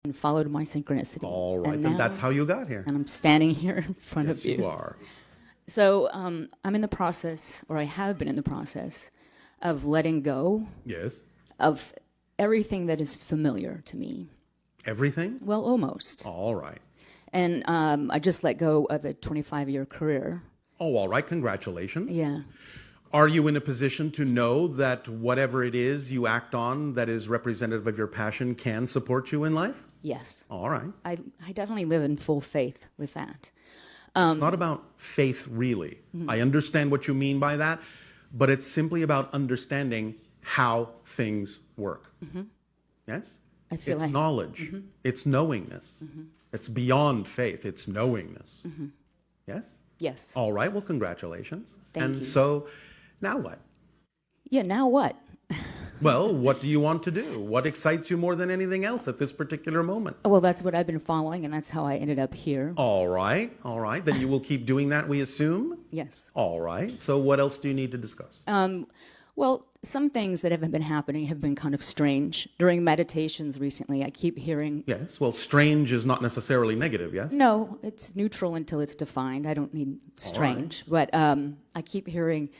and followed my synchronicity. All right, And then now- that's how you got here. And I'm standing here in front Yes, of you. you are. So I'm in the process, or I have been in the process, of letting go Yes. of everything that is familiar to me. Everything? Well, almost. All right. And I just let go of a 25-year career. Oh, all right. Congratulations. Yeah. Are you in a position to know that whatever it is you act on that is representative of your passion can support you in life? Yes. All right. I definitely live in full faith with that. It's not about faith, really. I understand what you mean by that, but it's simply about understanding how things work. Yes? I feel It's like knowledge. It's knowingness. It's beyond faith. It's knowingness. Yes? yes. All right. Well, congratulations. Thank and you. so, now what? Yeah, now what? Well, what do you want to do? What excites you more than anything else at this particular moment? Well, that's what I've been following, and that's how I ended up here. All right. All right. Then you will keep doing that, we assume? Yes. All right. So what else do you need to discuss? Well, some things that have been happening have been kind of strange. During meditations recently, I keep hearing, Yes. Well, strange is not necessarily negative, yes? no, it's neutral until it's defined. I don't need strange. But I keep hearing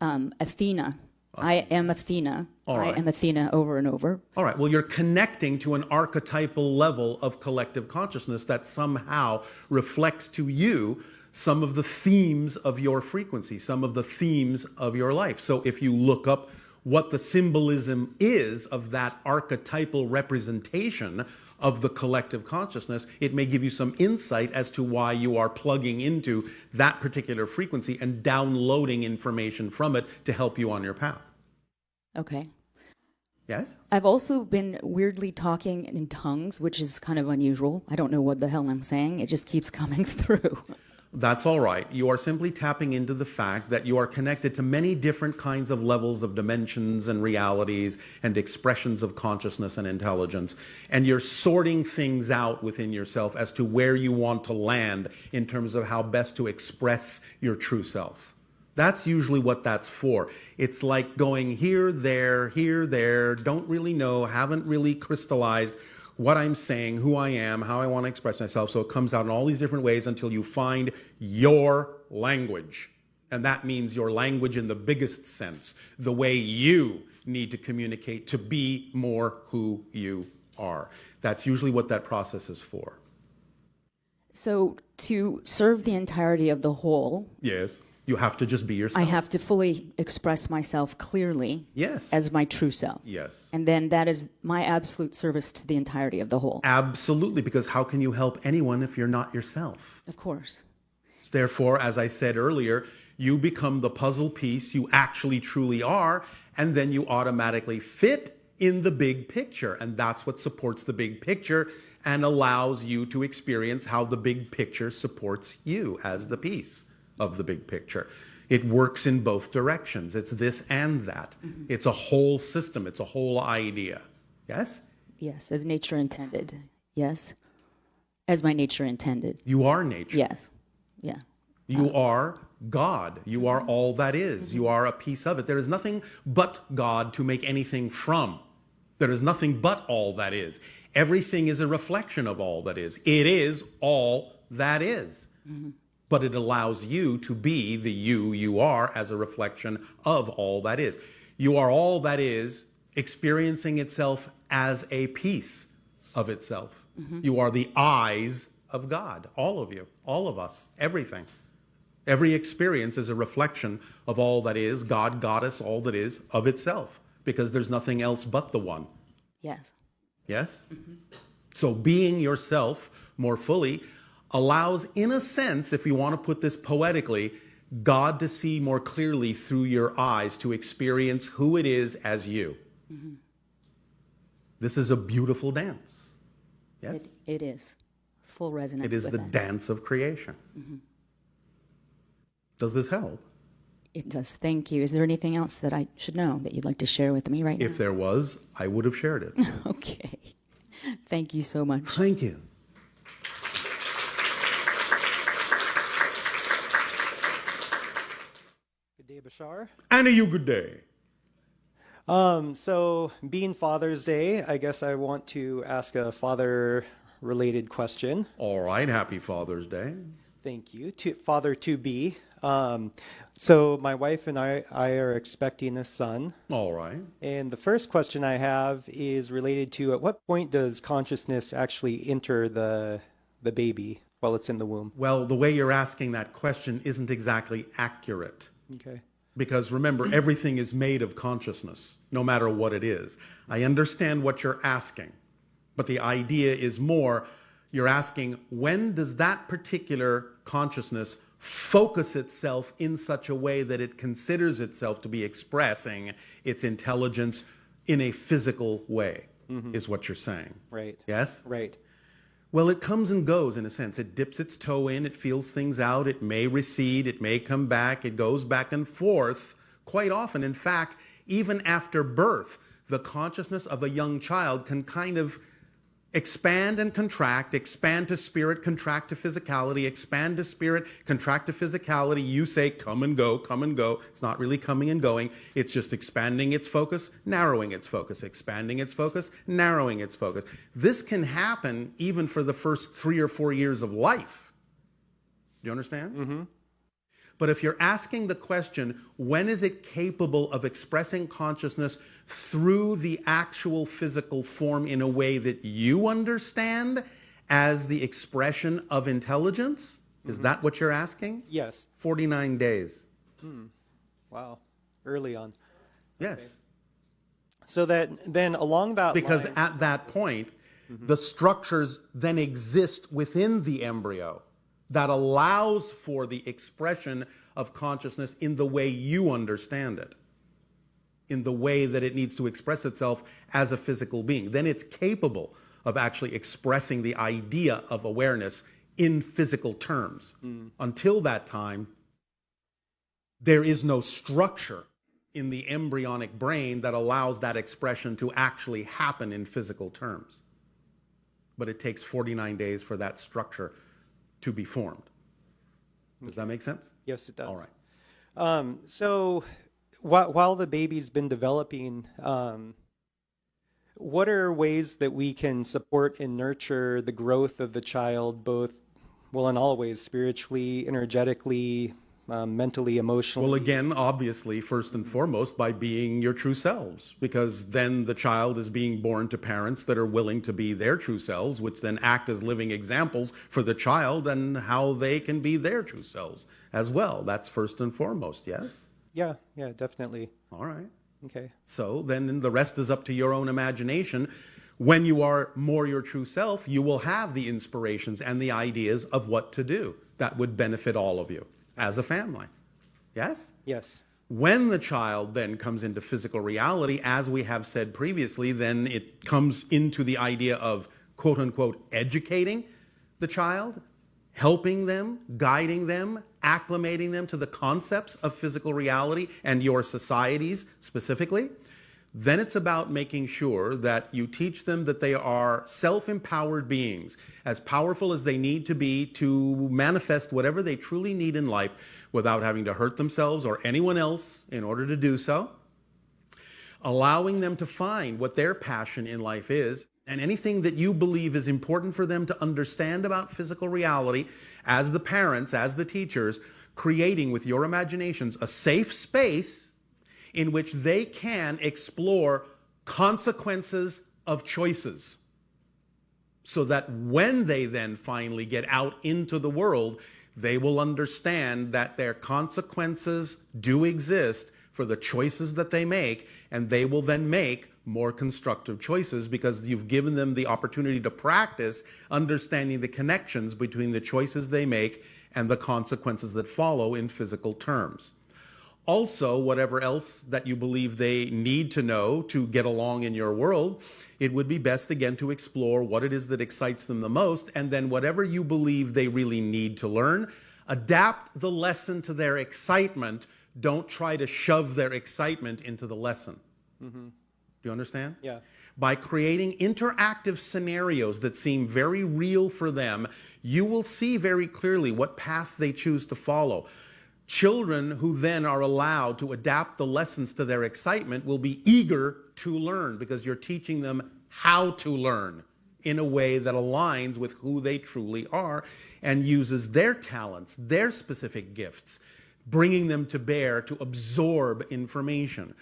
Athena. I am Athena. All right. I am Athena over and over. All right. Well, you're connecting to an archetypal level of collective consciousness that somehow reflects to you some of the themes of your frequency, some of the themes of your life. So if you look up what the symbolism is of that archetypal representation of the collective consciousness, it may give you some insight as to why you are plugging into that particular frequency and downloading information from it to help you on your path. Okay. Yes? I've also been weirdly talking in tongues, which is kind of unusual. I don't know what the hell I'm saying. It just keeps coming through. That's all right. You are simply tapping into the fact that you are connected to many different kinds of levels of dimensions and realities and expressions of consciousness and intelligence. And you're sorting things out within yourself as to where you want to land in terms of how best to express your true self. That's usually what that's for. It's like going here, there, don't really know, haven't really crystallized what I'm saying, who I am, how I want to express myself. So it comes out in all these different ways until you find your language. And that means your language in the biggest sense, the way you need to communicate to be more who you are. That's usually what that process is for. So to serve the entirety of the whole, Yes. You have to just be yourself. I have to fully express myself clearly Yes. as my true self. Yes. And then that is my absolute service to the entirety of the whole. Absolutely, because how can you help anyone if you're not yourself? Of course. Therefore, as I said earlier, you become the puzzle piece you actually truly are, and then you automatically fit in the big picture. And that's what supports the big picture and allows you to experience how the big picture supports you as the piece of the big picture. It works in both directions. It's this and that. It's a whole system. It's a whole idea. Yes? Yes, as nature intended. Yes. As my nature intended. You are nature. Yes. Yeah. You are God. You are all that is. You are a piece of it. There is nothing but God to make anything from. There is nothing but all that is. Everything is a reflection of all that is. It is all that is. But it allows you to be the you are as a reflection of all that is. You are all that is experiencing itself as a piece of itself. You are the eyes of God, all of you, all of us, everything. Every experience is a reflection of all that is, God, Goddess, all that is, of itself, because there's nothing else but the one. Yes. Yes? So being yourself more fully allows, in a sense, if you want to put this poetically, God to see more clearly through your eyes, to experience who it is as you. This is a beautiful dance. Yes? It is. Full resonance. It is with the that. dance of creation. Does this help? It does. Thank you. Is there anything else that I should know that you'd like to share with me right If there was, I would have shared it. now? Okay. Thank you so much. Thank you. Good day, Bashar. And a you good day. So being Father's Day, I guess I want to ask a father-related question. All right, happy Father's Day. Thank you. Father to be. So my wife and I are expecting a son. All right. And the first question I have is related to at what point does consciousness actually enter the baby while it's in the womb? Well, the way you're asking that question isn't exactly accurate. Okay. Because remember, everything is made of consciousness, no matter what it is. I understand what you're asking, but the idea is more, you're asking, when does that particular consciousness focus itself in such a way that it considers itself to be expressing its intelligence in a physical way, is what you're saying. Right. Yes? Right. Well, it comes and goes in a sense. It dips its toe in, it feels things out, it may recede, it may come back, it goes back and forth quite often. In fact, even after birth, the consciousness of a young child can kind of expand and contract, expand to spirit, contract to physicality, expand to spirit, contract to physicality. You say come and go, come and go. It's not really coming and going. It's just expanding its focus, narrowing its focus, expanding its focus, narrowing its focus. This can happen even for the first 3 or 4 years of life. Do you understand? Mm-hmm. But if you're asking the question, when is it capable of expressing consciousness through the actual physical form in a way that you understand as the expression of intelligence? Is that what you're asking? Yes. 49 days. Wow. Early on. Yes. So that then along that Because line, at that point, the structures then exist within the embryo that allows for the expression of consciousness in the way you understand it, in the way that it needs to express itself as a physical being. Then it's capable of actually expressing the idea of awareness in physical terms. Until that time, there is no structure in the embryonic brain that allows that expression to actually happen in physical terms. But it takes 49 days for that structure to be formed. Does that make sense? yes, it does. All right. So while the baby's been developing, what are ways that we can support and nurture the growth of the child, both, well, in all ways, spiritually, energetically, mentally, emotionally? Well, again, obviously, first and foremost, by being your true selves, because then the child is being born to parents that are willing to be their true selves, which then act as living examples for the child and how they can be their true selves as well. That's first and foremost, yes? Yeah, definitely. All right. Okay. So then the rest is up to your own imagination. When you are more your true self, you will have the inspirations and the ideas of what to do that would benefit all of you as a family. Yes? Yes. When the child then comes into physical reality, as we have said previously, then it comes into the idea of, quote unquote, educating the child, helping them, guiding them, acclimating them to the concepts of physical reality and your societies specifically. Then it's about making sure that you teach them that they are self-empowered beings, as powerful as they need to be to manifest whatever they truly need in life without having to hurt themselves or anyone else in order to do so. Allowing them to find what their passion in life is, and anything that you believe is important for them to understand about physical reality, as the parents, as the teachers, creating with your imaginations a safe space in which they can explore consequences of choices, so that when they then finally get out into the world, they will understand that their consequences do exist for the choices that they make, and they will then make more constructive choices because you've given them the opportunity to practice understanding the connections between the choices they make and the consequences that follow in physical terms. Also, whatever else that you believe they need to know to get along in your world, it would be best again to explore what it is that excites them the most, and then whatever you believe they really need to learn, adapt the lesson to their excitement. Don't try to shove their excitement into the lesson. Do you understand? Yeah. By creating interactive scenarios that seem very real for them, you will see very clearly what path they choose to follow. Children who then are allowed to adapt the lessons to their excitement will be eager to learn because you're teaching them how to learn in a way that aligns with who they truly are and uses their talents, their specific gifts, bringing them to bear to absorb information.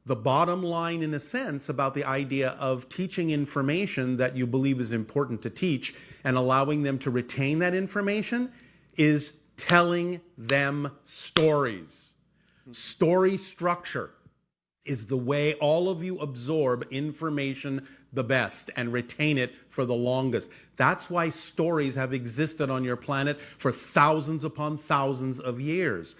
The bottom line, in a sense, about the idea of teaching information that you believe is important to teach and allowing them to retain that information is telling them stories. Story structure is the way all of you absorb information the best and retain it for the longest. That's why stories have existed on your planet for thousands upon thousands of years.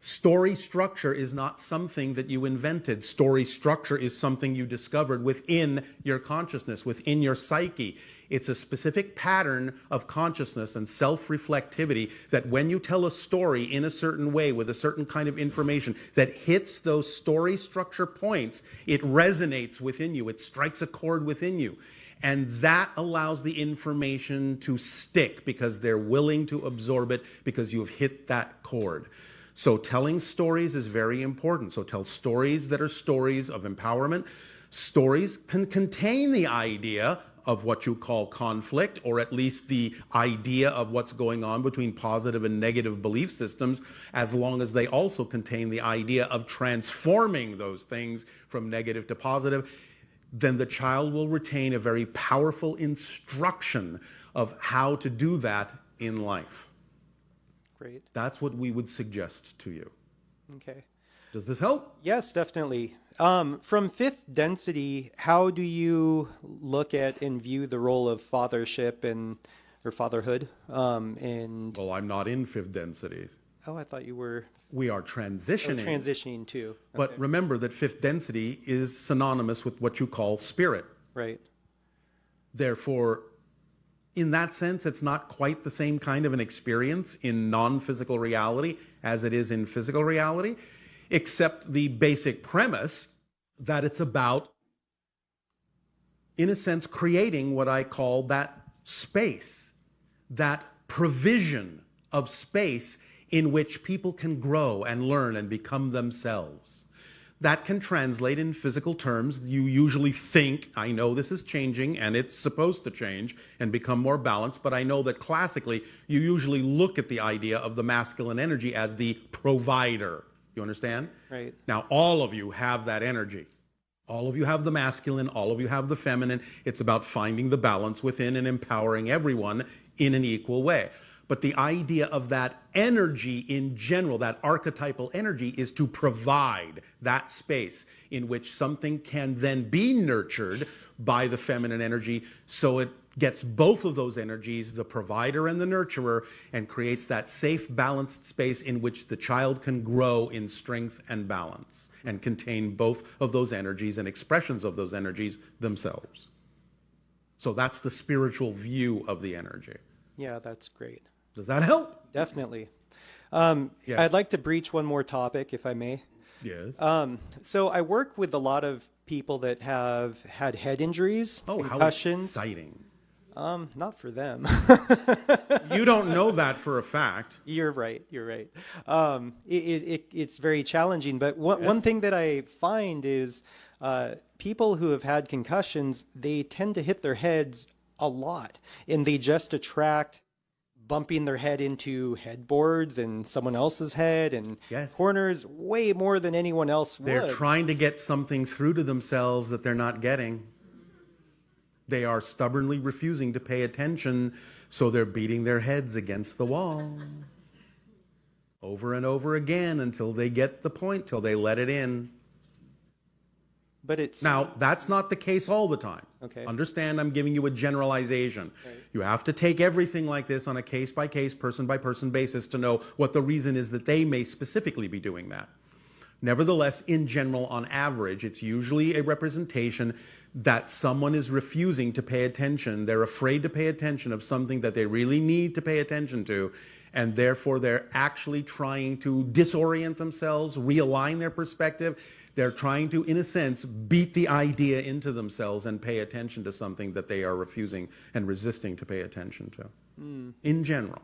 Story structure is not something that you invented. Story structure is something you discovered within your consciousness, within your psyche. It's a specific pattern of consciousness and self-reflectivity that when you tell a story in a certain way with a certain kind of information that hits those story structure points, it resonates within you. It strikes a chord within you. And that allows the information to stick because they're willing to absorb it because you've hit that chord. So telling stories is very important. So tell stories that are stories of empowerment. Stories can contain the idea of what you call conflict, or at least the idea of what's going on between positive and negative belief systems, as long as they also contain the idea of transforming those things from negative to positive. Then the child will retain a very powerful instruction of how to do that in life. Great. That's what we would suggest to you. Okay. Does this help? Yes, definitely. From fifth density, how do you look at and view the role of fathership or fatherhood? Well, I'm not in fifth densities. Oh, I thought you were. We are transitioning. Transitioning too. Okay. But remember that fifth density is synonymous with what you call spirit. Right. Therefore, in that sense, it's not quite the same kind of an experience in non-physical reality as it is in physical reality, except the basic premise that it's about, in a sense, creating what I call that space, that provision of space in which people can grow and learn and become themselves. That can translate in physical terms. You usually think, I know this is changing and it's supposed to change and become more balanced, but I know that classically you usually look at the idea of the masculine energy as the provider. You understand? Right. Now, all of you have that energy. All of you have the masculine, all of you have the feminine. It's about finding the balance within and empowering everyone in an equal way. But the idea of that energy in general, that archetypal energy, is to provide that space in which something can then be nurtured by the feminine energy, so it gets both of those energies, the provider and the nurturer, and creates that safe, balanced space in which the child can grow in strength and balance and contain both of those energies and expressions of those energies themselves. So that's the spiritual view of the energy. Yeah, that's great. Does that help? Definitely. Yeah. I'd like to breach one more topic, if I may. Yes. So I work with a lot of people that have had head injuries, Oh, how concussions. exciting. Not for them. You don't know that for a fact. You're right. You're right. It's very challenging. But one thing that I find is people who have had concussions, they tend to hit their heads a lot, and they just attract bumping their head into headboards and someone else's head and corners way more than anyone else would. They're trying to get something through to themselves that they're not getting. They are stubbornly refusing to pay attention, so they're beating their heads against the wall over and over again until they get the point, till they let it in. But it's Now, that's not the case all the time. Okay. Understand, I'm giving you a generalization. Right. You have to take everything like this on a case-by-case, person-by-person basis to know what the reason is that they may specifically be doing that. Nevertheless, in general, on average, it's usually a representation that someone is refusing to pay attention. They're afraid to pay attention of something that they really need to pay attention to, and therefore they're actually trying to disorient themselves, realign their perspective. They're trying to, in a sense, beat the idea into themselves and pay attention to something that they are refusing and resisting to pay attention to, in general.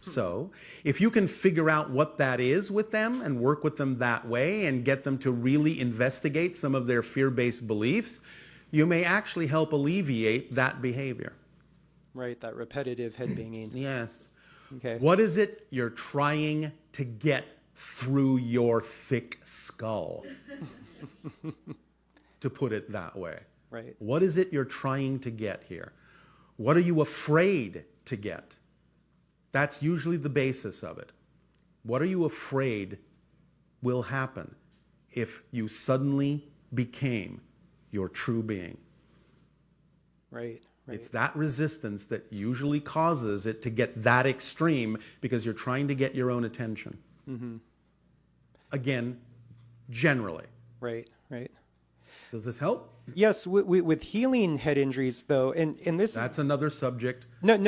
So, if you can figure out what that is with them and work with them that way and get them to really investigate some of their fear-based beliefs, you may actually help alleviate that behavior. Right, that repetitive head banging. Yes. Okay. What is it you're trying to get through your thick skull? To put it that way. Right. What is it you're trying to get here? What are you afraid to get? That's usually the basis of it. What are you afraid will happen if you suddenly became your true being? Right. Right. It's that resistance that usually causes it to get that extreme because you're trying to get your own attention. Mm-hmm. Again, generally. Right. Right. Does this help? Yes, with healing head injuries, though, and this That's another subject. no,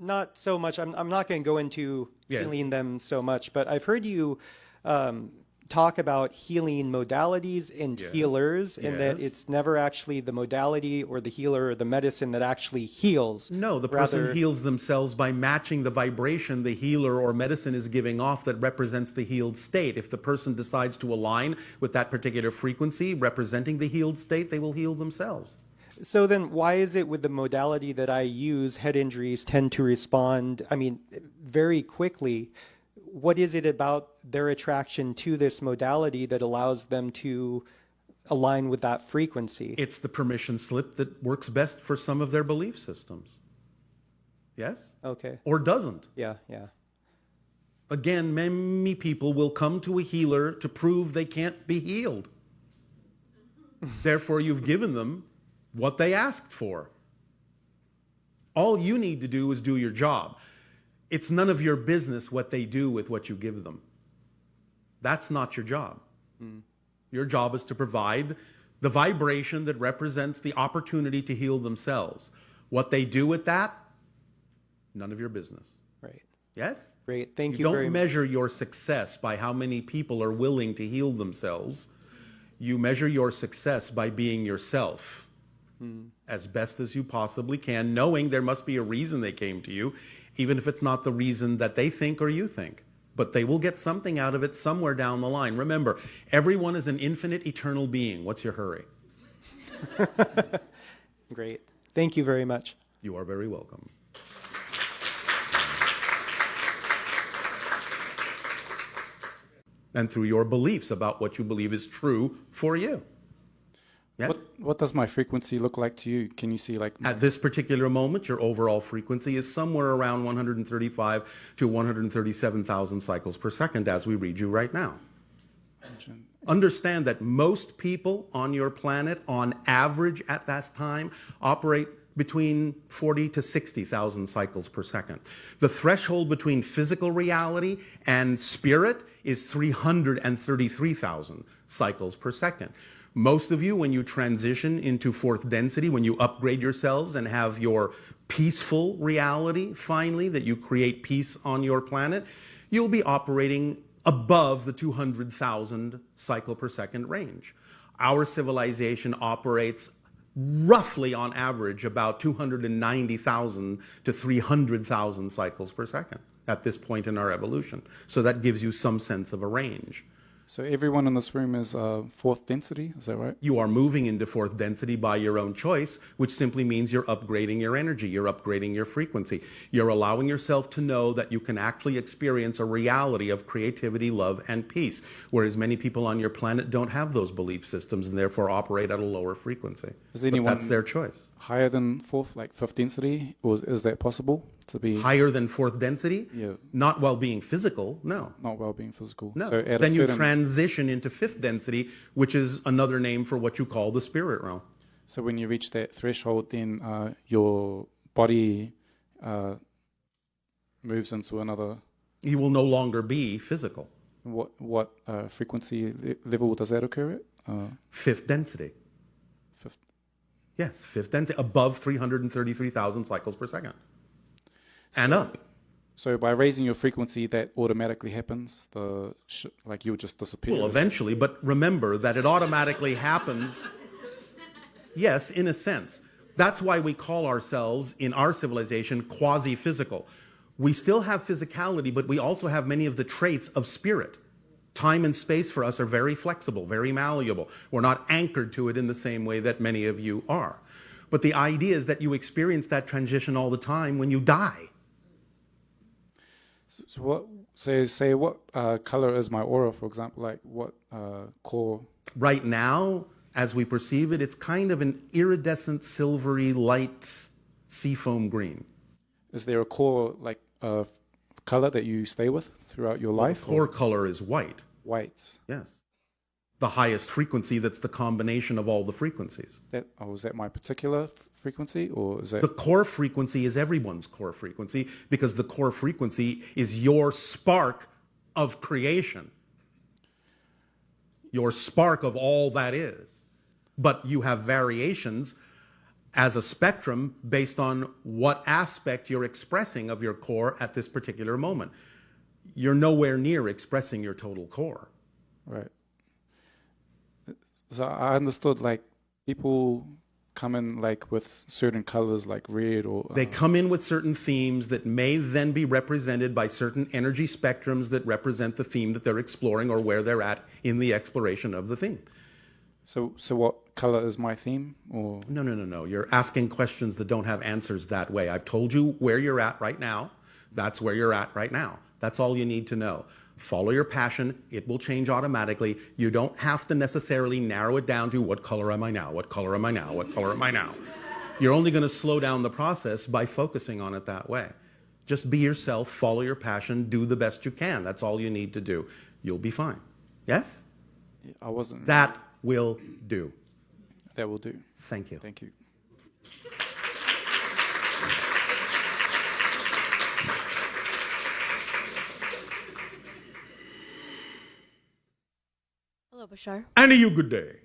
not so much. I'm not going to go into healing them so much, but I've heard you talk about healing modalities and healers, and that it's never actually the modality or the healer or the medicine that actually heals. No, the person heals themselves by matching the vibration the healer or medicine is giving off that represents the healed state. If the person decides to align with that particular frequency representing the healed state, they will heal themselves. So then why is it with the modality that I use, head injuries tend to respond, very quickly? What is it about their attraction to this modality that allows them to align with that frequency? It's the permission slip that works best for some of their belief systems. Yes? Okay. Or doesn't. Yeah. Again, many people will come to a healer to prove they can't be healed. Therefore, you've given them what they asked for. All you need to do is do your job. It's none of your business what they do with what you give them. That's not your job. Your job is to provide the vibration that represents the opportunity to heal themselves. What they do with that, none of your business. Right. Yes? Great. Thank you very don't much. measure your success by how many people are willing to heal themselves. You measure your success by being yourself as best as you possibly can, knowing there must be a reason they came to you, even if it's not the reason that they think or you think. But they will get something out of it somewhere down the line. Remember, everyone is an infinite, eternal being. What's your hurry? Great. Thank you very much. You are very welcome. And through your beliefs about what you believe is true for you. Yes? What does my frequency look like to you? Can you see At this particular moment, your overall frequency is somewhere around 135 to 137,000 cycles per second as we read you right now. Understand that most people on your planet, on average at that time, operate between 40 to 60,000 cycles per second. The threshold between physical reality and spirit is 333,000 cycles per second. Most of you, when you transition into fourth density, when you upgrade yourselves and have your peaceful reality, finally, that you create peace on your planet, you'll be operating above the 200,000 cycle per second range. Our civilization operates roughly on average about 290,000 to 300,000 cycles per second at this point in our evolution. So that gives you some sense of a range. So everyone in this room is fourth density, is that right? You are moving into fourth density by your own choice, which simply means you're upgrading your energy, you're upgrading your frequency. You're allowing yourself to know that you can actually experience a reality of creativity, love, and peace, whereas many people on your planet don't have those belief systems and therefore operate at a lower frequency. Is anyone But that's their choice. higher than fourth, like fifth density, or is that possible to be Higher than fourth density? Yeah. Not while being physical, no. not well being physical? No. So at Then a you certain, transition into fifth density, which is another name for what you call the spirit realm. so when you reach that threshold, then your body moves into another. You will no longer be physical. What frequency level does that occur at? Fifth density. Fifth. Yes, fifth density, above 333,000 cycles per second. And up. So by raising your frequency, that automatically happens. Like you'll just disappear. Well, eventually, but remember that it automatically happens. Yes, in a sense. That's why we call ourselves, in our civilization, quasi-physical. We still have physicality, but we also have many of the traits of spirit. Time and space for us are very flexible, very malleable. We're not anchored to it in the same way that many of you are. But the idea is that you experience that transition all the time when you die. So what? Say what color is my aura, for example? Like what core? Right now, as we perceive it, it's kind of an iridescent, silvery, light seafoam green. Is there a core like color that you stay with throughout your life? The core color is white. White. Yes. The highest frequency, that's the combination of all the frequencies. Is that my particular frequency, or is that The core frequency is everyone's core frequency, because the core frequency is your spark of creation. Your spark of all that is. But you have variations as a spectrum based on what aspect you're expressing of your core at this particular moment. You're nowhere near expressing your total core. right? So I understood like people come in like with certain colors like red or They come in with certain themes that may then be represented by certain energy spectrums that represent the theme that they're exploring or where they're at in the exploration of the theme. so what color is my theme, or No. You're asking questions that don't have answers that way. I've told you where you're at right now. That's where you're at right now. That's all you need to know. Follow your passion. It will change automatically. You don't have to necessarily narrow it down to what color am I now? What color am I now? What color am I now? You're only going to slow down the process by focusing on it that way. Just be yourself, follow your passion, do the best you can. That's all you need to do. You'll be fine. Yes? I wasn't. That will do. That will do. Thank you. Thank you. Hello, Bashar. And you good day.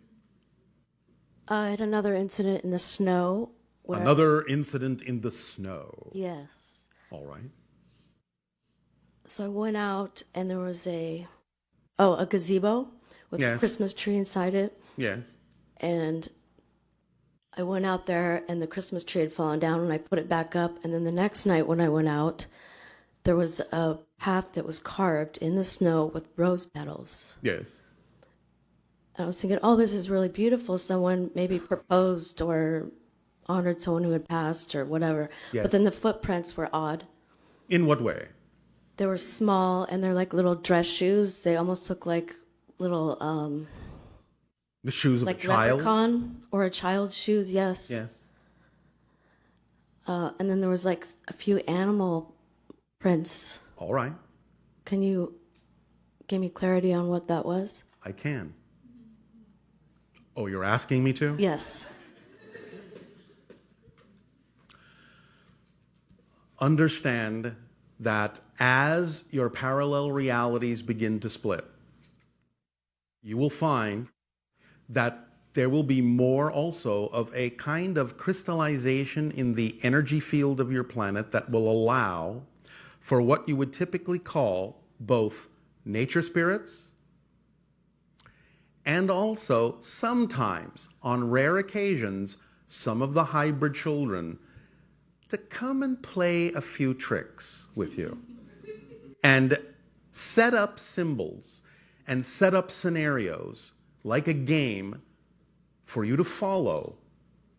I had another incident in the snow. Where Another incident in the snow. Yes. All right. So I went out and there was a gazebo with Yes. a Christmas tree inside it. Yes. And I went out there and the Christmas tree had fallen down and I put it back up. And then the next night when I went out, there was a path that was carved in the snow with rose petals. Yes. And I was thinking, oh, this is really beautiful. Someone maybe proposed or honored someone who had passed or whatever. Yes. But then the footprints were odd. In what way? They were small and they're like little dress shoes. They almost look like little, The shoes of like a child? leprechaun or a child's shoes, yes. Yes. And then there was like a few animal prints. All right. Can you give me clarity on what that was? I can. Oh, you're asking me to? Yes. Understand that as your parallel realities begin to split, you will find that there will be more also of a kind of crystallization in the energy field of your planet that will allow for what you would typically call both nature spirits and also sometimes, on rare occasions, some of the hybrid children to come and play a few tricks with you and set up symbols and set up scenarios like a game for you to follow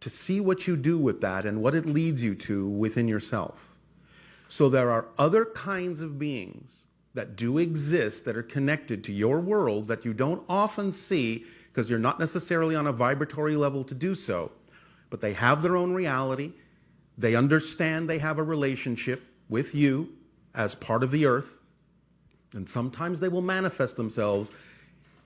to see what you do with that and what it leads you to within yourself. So there are other kinds of beings that do exist that are connected to your world that you don't often see because you're not necessarily on a vibratory level to do so, but they have their own reality. They understand they have a relationship with you as part of the earth, and sometimes they will manifest themselves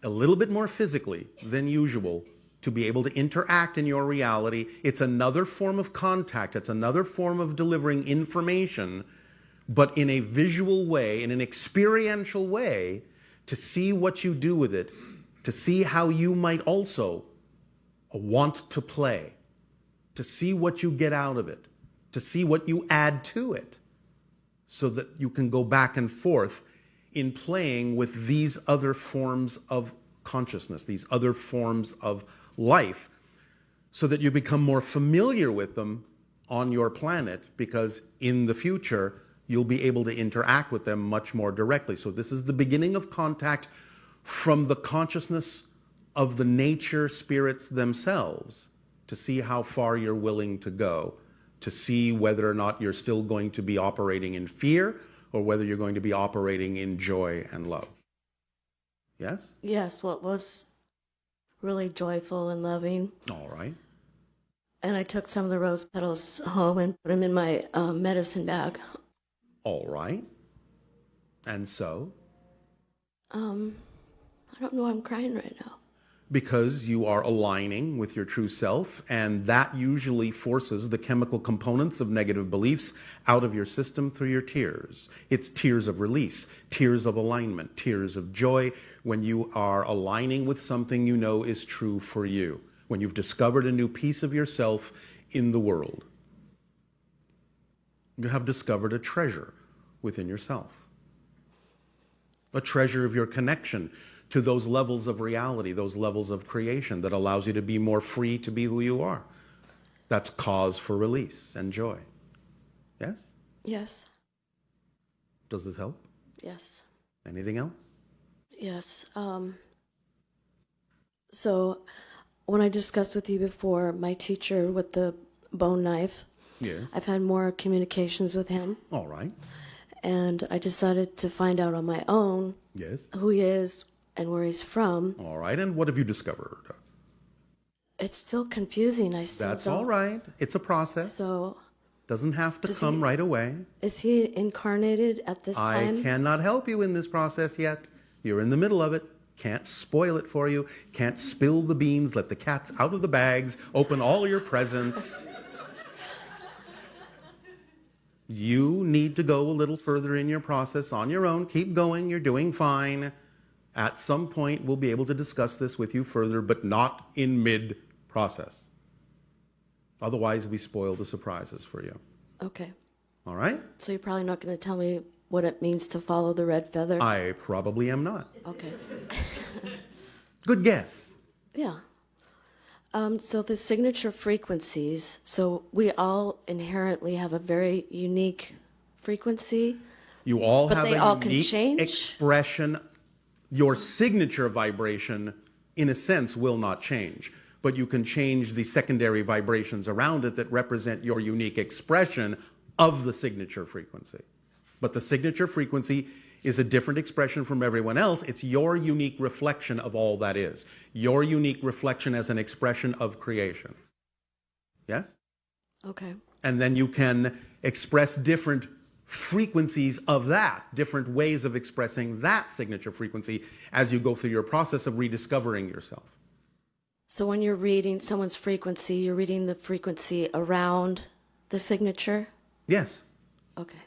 a little bit more physically than usual to be able to interact in your reality. It's another form of contact. It's another form of delivering information, but in a visual way, in an experiential way, to see what you do with it, to see how you might also want to play, to see what you get out of it, to see what you add to it, so that you can go back and forth in playing with these other forms of consciousness, these other forms of life, so that you become more familiar with them on your planet, because in the future, you'll be able to interact with them much more directly. So this is the beginning of contact from the consciousness of the nature spirits themselves, to see how far you're willing to go, to see whether or not you're still going to be operating in fear or whether you're going to be operating in joy and love. Yes? Yes, well, it was really joyful and loving. All right. And I took some of the rose petals home and put them in my medicine bag. All right. And so? I don't know why I'm crying right now. Because you are aligning with your true self, and that usually forces the chemical components of negative beliefs out of your system through your tears. It's tears of release, tears of alignment, tears of joy when you are aligning with something you know is true for you, when you've discovered a new piece of yourself in the world. You have discovered a treasure within yourself, a treasure of your connection to those levels of reality, those levels of creation that allows you to be more free to be who you are. That's cause for release and joy. Yes? Yes, Does this help? yes, Anything else? yes. So when I discussed with you before, my teacher with the bone knife, Yes. I've had more communications with him, All right. and I decided to find out on my own Yes. who he is and where he's from. All right. And what have you discovered? It's still confusing. I still That's don't. all right. It's a process. So Doesn't have to Does come he- right away. is he incarnated at this I time? cannot help you in this process yet. You're in the middle of it. Can't spoil it for you. Can't spill the beans. Let the cats out of the bags. Open all your presents. You need to go a little further in your process on your own. Keep going. You're doing fine. At some point, we'll be able to discuss this with you further, but not in mid-process. Otherwise, we spoil the surprises for you. Okay. All right? So you're probably not going to tell me what it means to follow the red feather? I probably am not. Okay. Good guess. Yeah. So the signature frequencies, so we all inherently have a very unique frequency. You all But have they a all can unique change? expression. Your signature vibration, in a sense, will not change, but you can change the secondary vibrations around it that represent your unique expression of the signature frequency. But the signature frequency is a different expression from everyone else. It's your unique reflection of all that is. Your unique reflection as an expression of creation. Yes? Okay. And then you can express different frequencies of that, different ways of expressing that signature frequency as you go through your process of rediscovering yourself. So when you're reading someone's frequency, you're reading the frequency around the signature? Yes, Okay.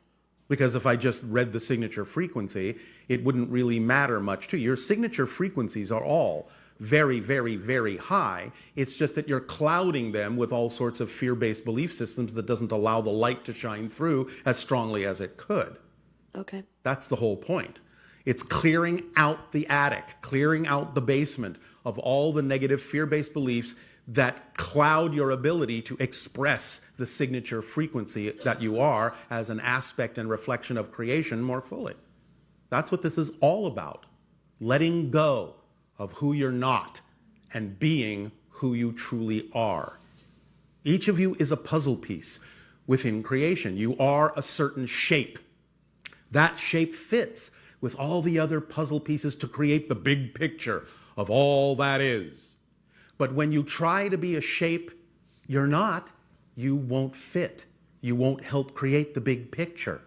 because if I just read the signature frequency, it wouldn't really matter much to you. Your signature frequencies are all very, very, very high. It's just that you're clouding them with all sorts of fear-based belief systems that doesn't allow the light to shine through as strongly as it could. Okay. That's the whole point. It's clearing out the attic, clearing out the basement of all the negative fear-based beliefs that cloud your ability to express the signature frequency that you are as an aspect and reflection of creation more fully. That's what this is all about. Letting go of who you're not and being who you truly are. Each of you is a puzzle piece within creation. You are a certain shape. That shape fits with all the other puzzle pieces to create the big picture of all that is. But when you try to be a shape you're not, you won't fit. You won't help create the big picture.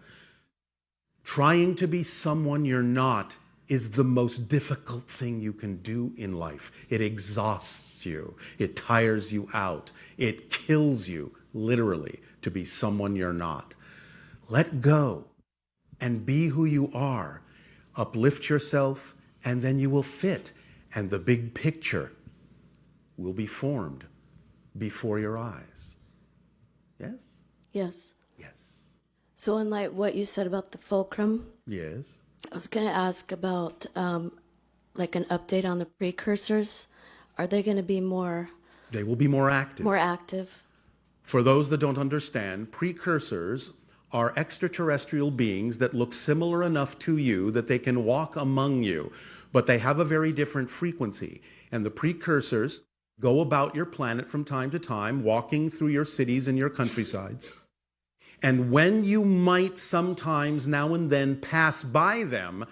Trying to be someone you're not is the most difficult thing you can do in life. It exhausts you. It tires you out. It kills you, literally, to be someone you're not. Let go and be who you are. Uplift yourself, and then you will fit, and the big picture will be formed before your eyes. Yes? Yes. Yes. So in like what you said about the fulcrum, Yes. I was going to ask about like an update on the precursors. Are they going to be more They will be more active. active? For those that don't understand, precursors are extraterrestrial beings that look similar enough to you that they can walk among you, but they have a very different frequency. And the precursors go about your planet from time to time, walking through your cities and your countrysides. And when you might sometimes now and then pass by them,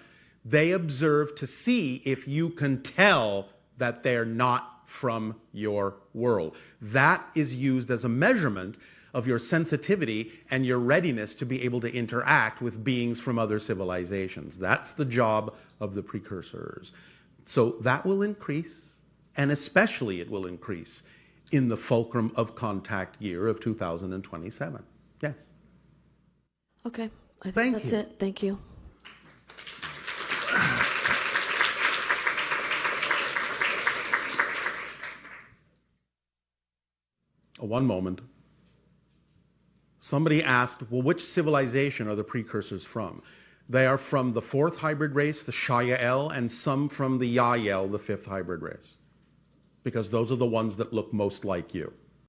they observe to see if you can tell that they're not from your world. That is used as a measurement of your sensitivity and your readiness to be able to interact with beings from other civilizations. That's the job of the precursors. So that will increase, and especially it will increase in the fulcrum of contact year of 2027. Yes. Okay. I think Thank that's you. it. Thank you. One moment. Somebody asked, well, which civilization are the precursors from? They are from the fourth hybrid race, the Shayael, and some from the Yael, the fifth hybrid race. Because those are the ones that look most like you.